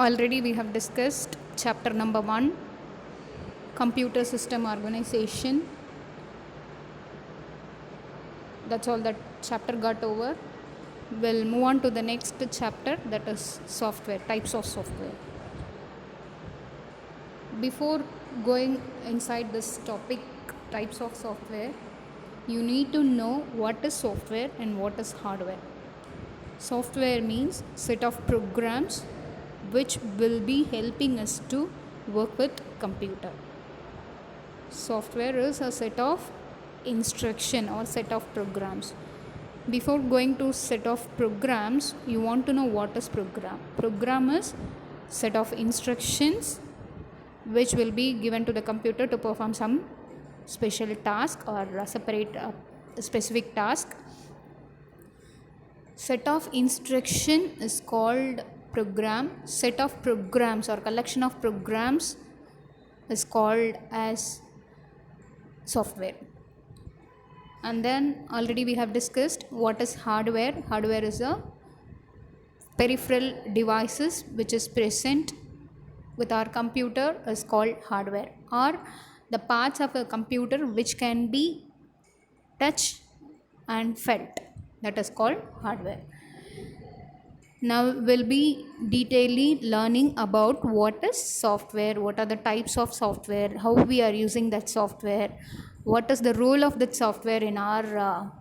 Already we have discussed chapter number 1, computer system organization. That's all that chapter got over. We'll move on to the next chapter, that is software, types of software. Before going inside this topic, types of software, you need to know what is software and what is hardware. Software means set of programs which will be helping us to work with computer. Software is a set of instruction or set of programs. Before going to set of programs, you want to know what is program. Program is set of instructions which will be given to the computer to perform some special task or separate specific task. Set of instruction is called program. Set of programs or collection of programs is called as software. And then already we have discussed what is hardware. Hardware is a peripheral devices which is present with our computer is called hardware, or the parts of a computer which can be touched and felt, that is called hardware. Now we'll be detailedly learning about what is software, what are the types of software, how we are using that software, what is the role of that software in our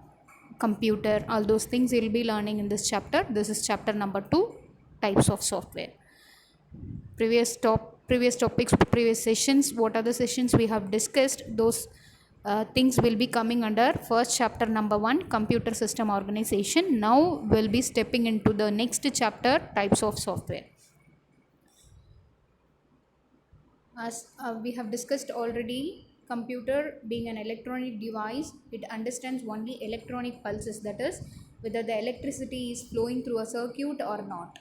computer. All those things we'll be learning in this chapter. This is chapter number 2, types of software. Previous topics, previous sessions, what are the sessions we have discussed, those things will be coming under first chapter number 1, computer system organization. Now we'll be stepping into the next chapter, types of software. As we have discussed already, computer being an electronic device, it understands only electronic pulses, that is whether the electricity is flowing through a circuit or not.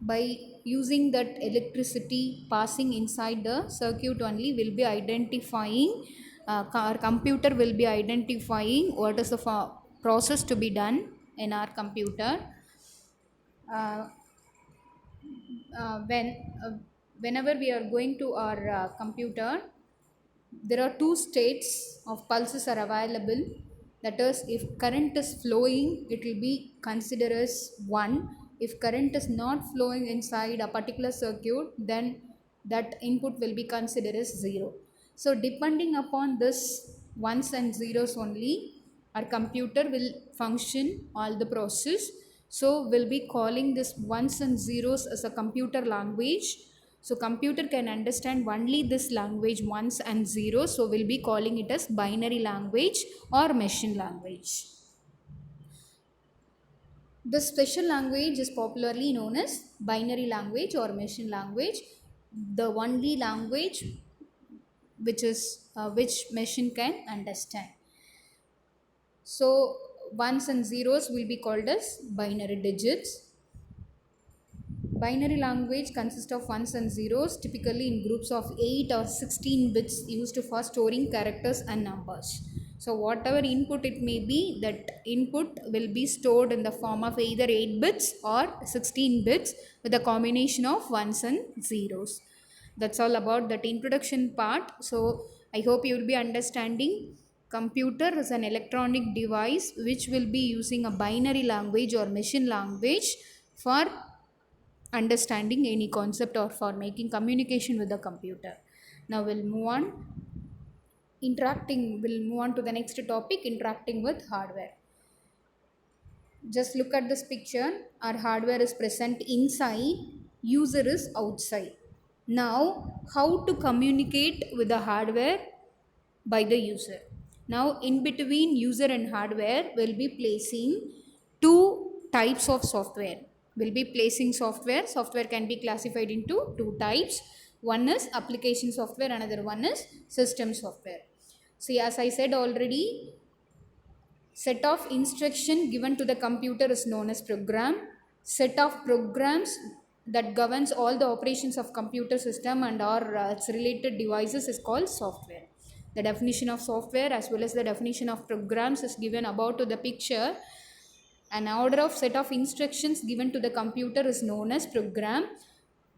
By using that electricity passing inside the circuit only, will be identifying our computer will be identifying what is the process to be done in our computer. Whenever we are going to our computer, there are 2 states of pulses are available. That is, if current is flowing, it will be considered as 1. If current is not flowing inside a particular circuit, then that input will be considered as 0. So depending upon this ones and zeros only, our computer will function all the process. So we'll be calling this ones and zeros as a computer language. So computer can understand only this language, ones and zeros. So we'll be calling it as binary language or machine language. This special language is popularly known as binary language or machine language, the only language which machine can understand. So ones and zeros will be called as binary digits. Binary language consists of ones and zeros, typically in groups of 8 or 16 bits used for storing characters and numbers. So whatever input it may be, that input will be stored in the form of either 8 bits or 16 bits with a combination of ones and zeros. That's all about that introduction part. So I hope you will be understanding computer is an electronic device which will be using a binary language or machine language for understanding any concept or for making communication with the computer. Now we'll move on to the next topic, interacting with hardware. Just look at this picture. Our hardware is present inside, user is outside. Now how to communicate with the hardware? By the user. Now in between user and hardware, we'll be placing 2 types of software. We'll be placing software. Software can be classified into 2 types. One is application software, another one is system software. See, as I said already, set of instruction given to the computer is known as program. Set of programs that governs all the operations of computer system and or its related devices is called software. The definition of software as well as the definition of programs is given above to the picture. An order of set of instructions given to the computer is known as program.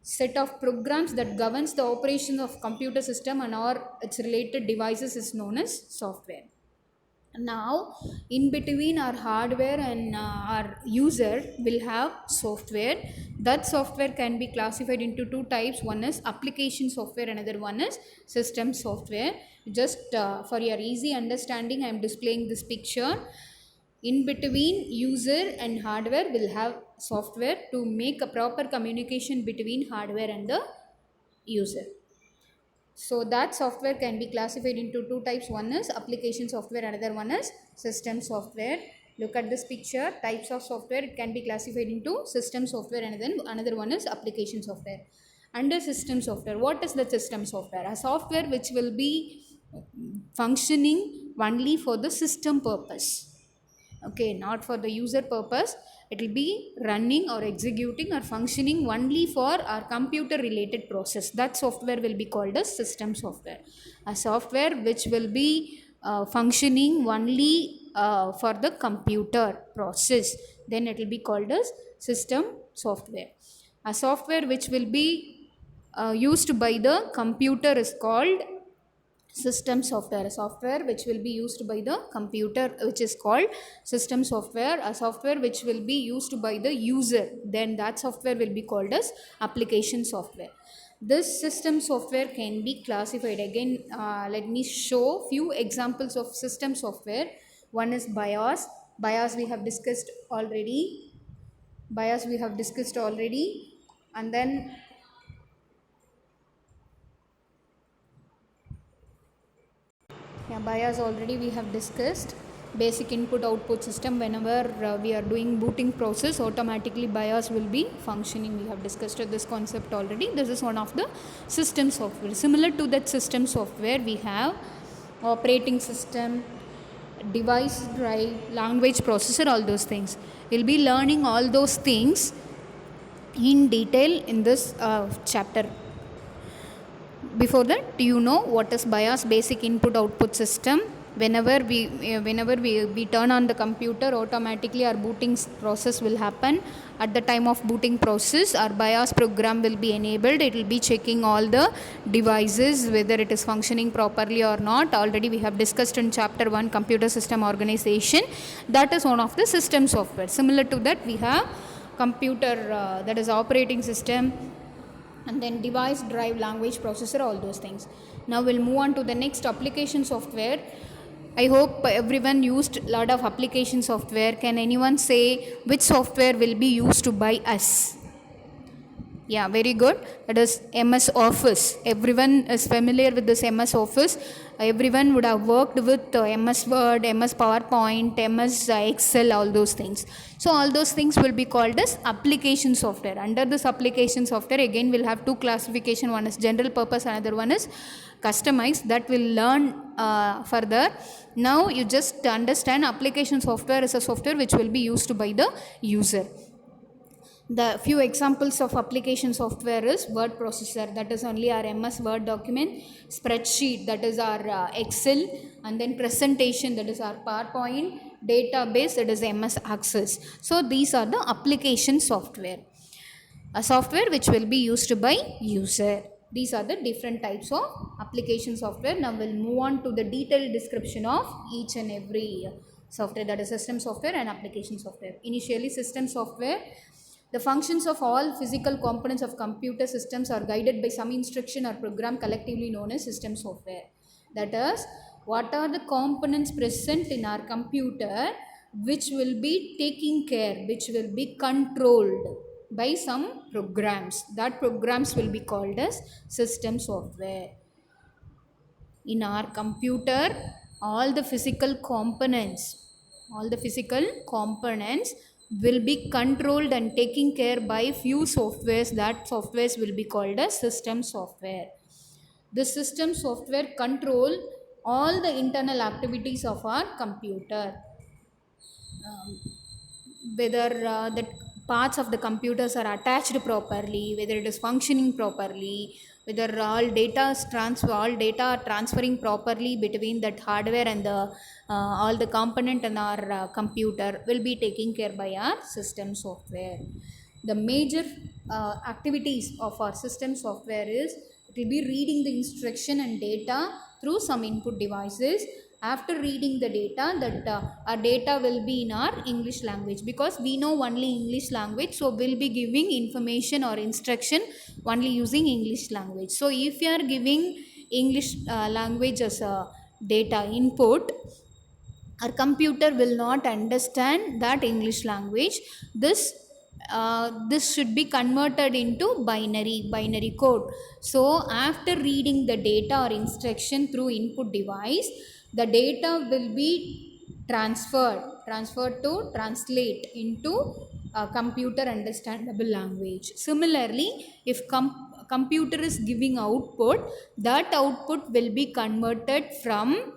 set of programs that governs the operation of computer system and or its related devices is known as software. Now in between our hardware and our user will have software. That software can be classified into two types. One is application software, another one is system software. Just for your easy understanding, I am displaying this picture. In between user and hardware will have software to make a proper communication between hardware and the user. So that software can be classified into two types. One is application software, another one is system software. Look at this picture. Types of software, it can be classified into system software and then another one is application software. Under system software, what is the system software? A software which will be functioning only for the system purpose. Okay, not for the user purpose. It will be running or executing or functioning only for our computer related process. That software will be called as system software. A software which will be functioning only for the computer process, then it will be called as system software. A software which will be used by the computer is called system software. A software which will be used by the computer, which is called system software. A software which will be used by the user, then that software will be called as application software. This system software can be classified again. Let me show few examples of system software. One is BIOS. BIOS we have discussed already. And then BIOS already we have discussed. Basic input output system. Whenever we are doing booting process, automatically BIOS will be functioning. We have discussed this concept already. This is one of the system software. Similar to that system software, we have operating system, device drive, language processor, all those things. We'll be learning all those things in detail in this chapter. Before that, do you know what is BIOS, basic input output system? Whenever we turn on the computer, automatically our booting process will happen. At the time of booting process, our BIOS program will be enabled. It will be checking all the devices whether it is functioning properly or not. Already we have discussed in chapter 1, computer system organization. That is one of the system software. Similar to that, we have computer, that is operating system, and then device, drive, language processor, all those things. Now we'll move on to the next, application software. I hope everyone used a lot of application software. Can anyone say which software will be used by us? Yeah, very good. That is MS Office. Everyone is familiar with this MS Office. Everyone would have worked with MS Word, MS PowerPoint, MS Excel, all those things. So all those things will be called as application software. Under this application software, again we'll have two classification. One is general purpose, another one is customized. That will learn further. Now you just understand application software is a software which will be used by the user. The few examples of application software is word processor, that is only our MS Word document, spreadsheet, that is our Excel, and then presentation, that is our PowerPoint, database, that is MS Access. So these are the application software, a software which will be used by user. These are the different types of application software. Now we'll move on to the detailed description of each and every software, that is system software and application software. Initially, system software. The functions of all physical components of computer systems are guided by some instruction or program collectively known as system software. That is, what are the components present in our computer which will be taking care, which will be controlled by some programs. That programs will be called as system software. In our computer, all the physical components will be controlled and taken care by few softwares. That softwares will be called as system software. The system software control all the internal activities of our computer. Whether the parts of the computers are attached properly, whether it is functioning properly, whether all data are transferring properly between that hardware and the all the component in our computer will be taken care by our system software. The major activities of our system software is it will be reading the instruction and data through some input devices. After reading the data, that our data will be in our English language, because we know only English language, so we'll be giving information or instruction only using English language. So if you are giving English language as a data input, our computer will not understand that English language. This should be converted into binary code. So after reading the data or instruction through input device, the data will be transferred to translate into a computer understandable language. Similarly, if computer is giving output, that output will be converted from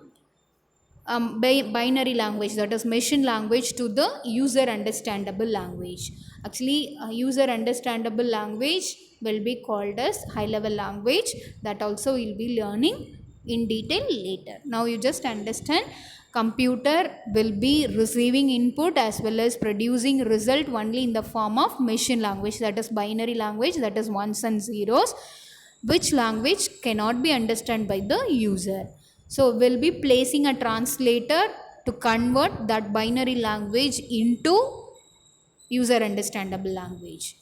binary language, that is machine language, to the user understandable language. Actually, user understandable language will be called as high level language. That also we'll be learning in detail later. Now you just understand, computer will be receiving input as well as producing result only in the form of machine language, that is binary language, that is ones and zeros, which language cannot be understood by the user. So we'll be placing a translator to convert that binary language into user understandable language.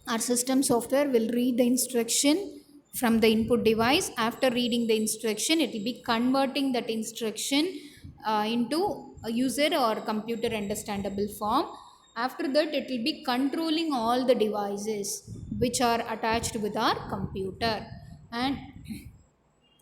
Our system software will read the instruction from the input device. After reading the instruction, it will be converting that instruction into a user or computer understandable form. After that, it will be controlling all the devices which are attached with our computer, and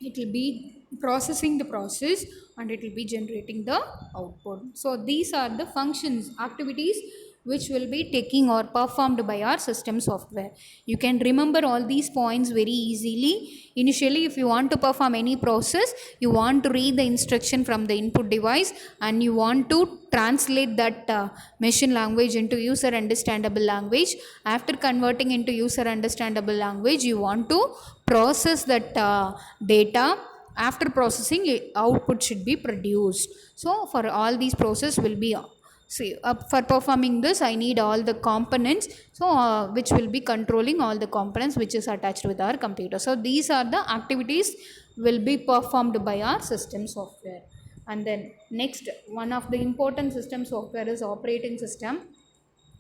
it will be processing the process, and it will be generating the output. So these are the functions, activities which will be taking or performed by our system software. You can remember all these points very easily. Initially, if you want to perform any process, you want to read the instruction from the input device and you want to translate that machine language into user understandable language. After converting into user understandable language, you want to process that data. After processing, output should be produced. So for all these process will be for performing this, I need all the components, so which will be controlling all the components which is attached with our computer. So these are the activities will be performed by our system software. And then next, one of the important system software is operating system.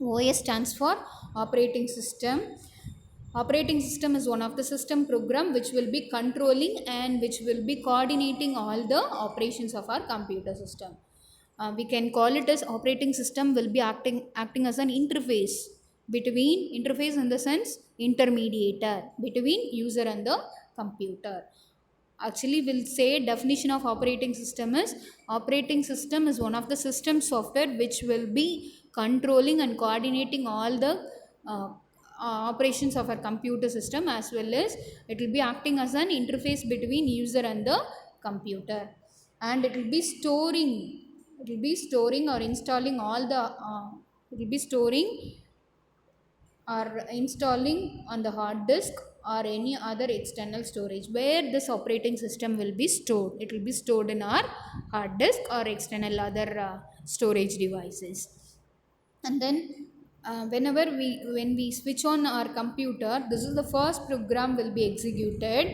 OS stands for operating system. Operating system is one of the system program which will be controlling and which will be coordinating all the operations of our computer system. We can call it as operating system will be acting as an interface in the sense intermediator between user and the computer. Actually, we'll say definition of operating system is one of the system software which will be controlling and coordinating all the operations of our computer system, as well as it will be acting as an interface between user and the computer, and it will be storing or installing all the it will be storing or installing on the hard disk or any other external storage where this operating system will be stored. It will be stored in our hard disk or external other storage devices. And then when we switch on our computer, this is the first program will be executed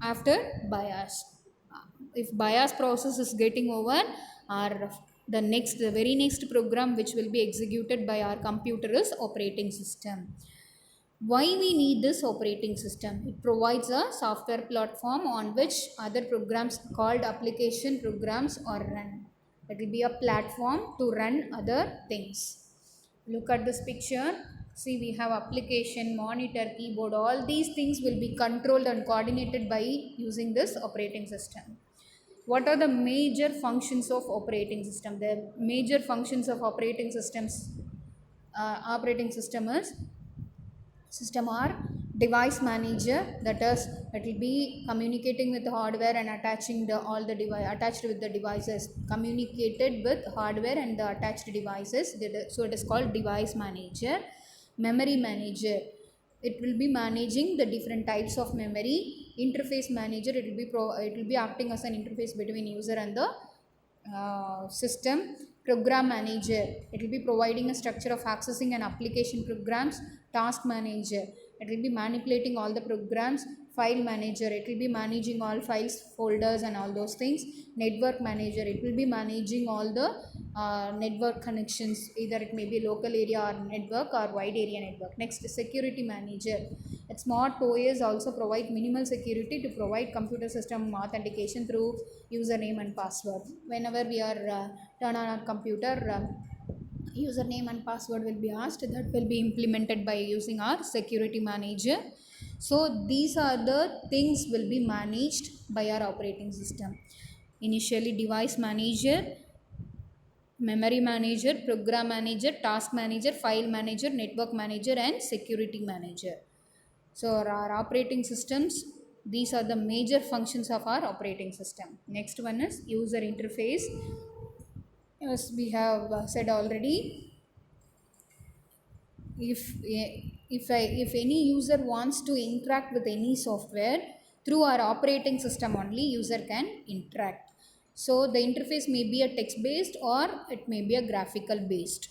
after BIOS. If BIOS process is getting over, our the very next program which will be executed by our computer is operating system. Why we need this operating system? It provides a software platform on which other programs called application programs are run. It will be a platform to run other things. Look at this picture. See, we have application, monitor, keyboard. All these things will be controlled and coordinated by using this operating system. What are the major functions of operating system? The major functions of operating system are device manager, that is, it will be communicating with the hardware and attaching all the device attached with the devices, communicated with hardware and the attached devices. So it is called device manager. Memory manager, it will be managing the different types of memory. Interface manager, it will be acting as an interface between user and the system. Program manager, it will be providing a structure of accessing and application programs. Task manager, it will be manipulating all the programs. File manager, it will be managing all files, folders and all those things. Network manager, it will be managing all the network connections, either it may be local area or network or wide area network. Next, security manager, smart OS also provide minimal security to provide computer system authentication through username and password. Whenever we are turn on our computer, username and password will be asked, that will be implemented by using our security manager. So these are the things will be managed by our operating system. Initially, device manager, memory manager, program manager, task manager, file manager, network manager and security manager. So our operating systems, these are the major functions of our operating system. Next one is user interface. As we have said already, if any user wants to interact with any software through our operating system only, user can interact. So the interface may be a text based or it may be a graphical based.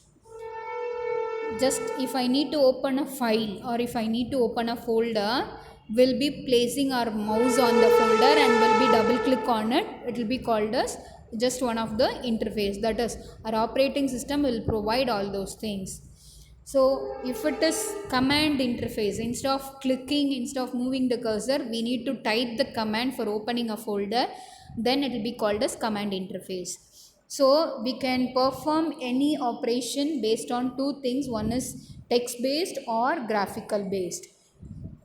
Just if I need to open a file or if I need to open a folder, we'll be placing our mouse on the folder and will be double click on it. It will be called as just one of the interface. That is, our operating system will provide all those things. So if it is command interface, instead of clicking, instead of moving the cursor, we need to type the command for opening a folder, then it will be called as command interface. So we can perform any operation based on two things. One is text based or graphical based.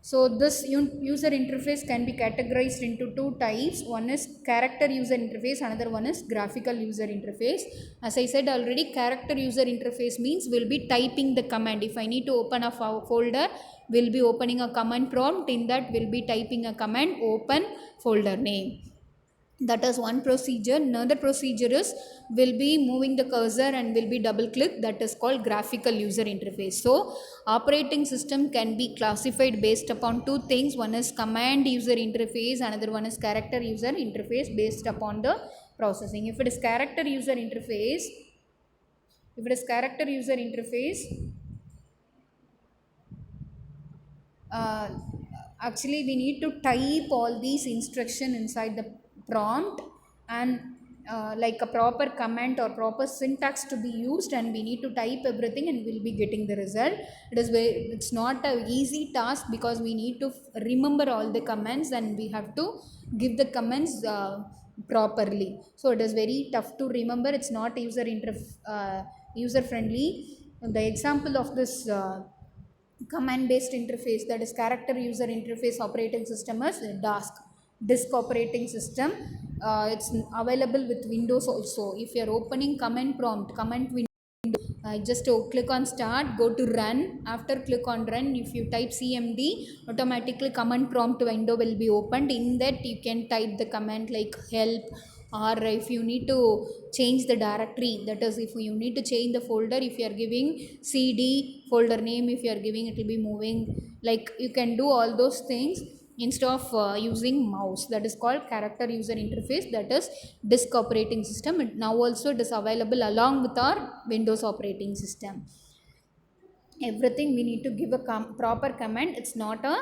So this user interface can be categorized into two types. One is character user interface, another one is graphical user interface. As I said already, character user interface means we'll be typing the command. If I need to open a folder, we'll be opening a command prompt. In that, we'll be typing a command, open folder name. That is one procedure. Another procedure is will be moving the cursor and will be double click. That is called graphical user interface. So operating system can be classified based upon two things. One is command user interface, another one is character user interface based upon the processing. If it is character user interface, actually we need to type all these instruction inside the prompt, and like a proper command or proper syntax to be used, and we need to type everything and we'll be getting the result. It's not an easy task because we need to remember all the commands and we have to give the commands properly. So it is very tough to remember. It's not user friendly. The example of this command based interface, that is character user interface operating system, is disk operating system. It's available with Windows also. If you are opening command prompt, command window, just click on start, go to run. After click on run, if you type cmd, automatically command prompt window will be opened. In that you can type the command like help, or if you need to change the directory, that is if you need to change the folder, if you are giving cd folder name, if you are giving, it will be moving, like you can do all those things instead of using mouse. That is called character user interface, that is disk operating system. Now also it is available along with our Windows operating system. Everything we need to give a proper command. It's not a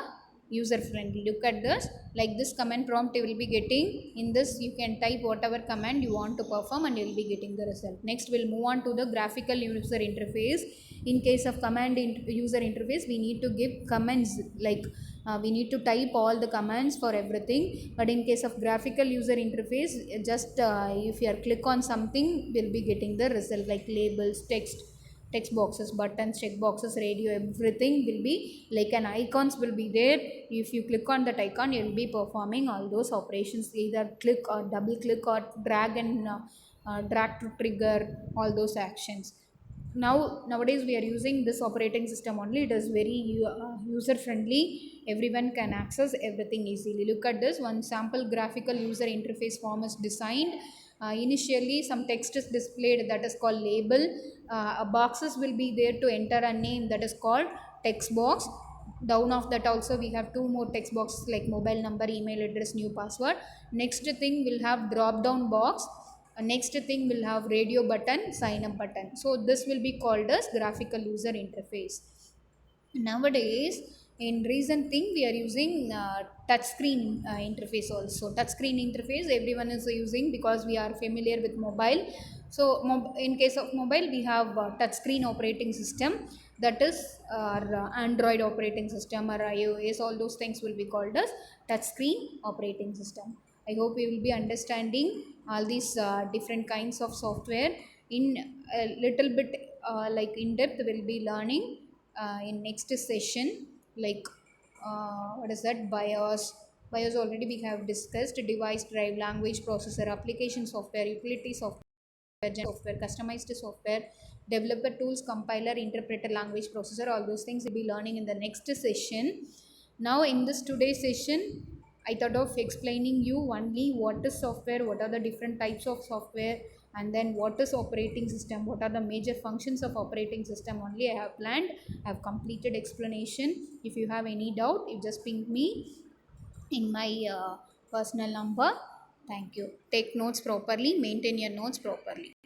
user friendly. Look at this, like this command prompt you will be getting. In this you can type whatever command you want to perform and you will be getting the result. Next we'll move on to the graphical user interface. In case of command user interface, we need to give commands, like we need to type all the commands for everything. But in case of graphical user interface, just if you are click on something, we'll be getting the result, like labels, text boxes, buttons, check boxes, radio, everything will be like an icons will be there. If you click on that icon, you will be performing all those operations, either click or double click or drag and drag to trigger all those actions. Nowadays we are using this operating system only. It is very user friendly. Everyone can access everything easily. Look at this, one sample graphical user interface form is designed. Initially some text is displayed, that is called label. Boxes will be there to enter a name, that is called text box. Down of that also we have two more text boxes like mobile number, email address, new password. Next thing we'll have drop down box. Next thing will have radio button, sign up button. So this will be called as graphical user interface. Nowadays, in recent thing, we are using touch screen interface also. Touch screen interface everyone is using because we are familiar with mobile. So in case of mobile, we have touch screen operating system, that is our Android operating system or iOS. All those things will be called as touch screen operating system. I hope you will be understanding all these different kinds of software in a little bit like in depth. We'll be learning in next session, like what is that, BIOS already we have discussed, device, drive, language, processor, application software, utility software, customized software, developer tools, compiler, interpreter, language, processor. All those things we'll be learning in the next session. Now in this today's session, I thought of explaining you only what is software, what are the different types of software, and then what is operating system, what are the major functions of operating system. Only I have planned, I have completed explanation. If you have any doubt, you just ping me in my personal number. Thank you. Take notes properly, maintain your notes properly.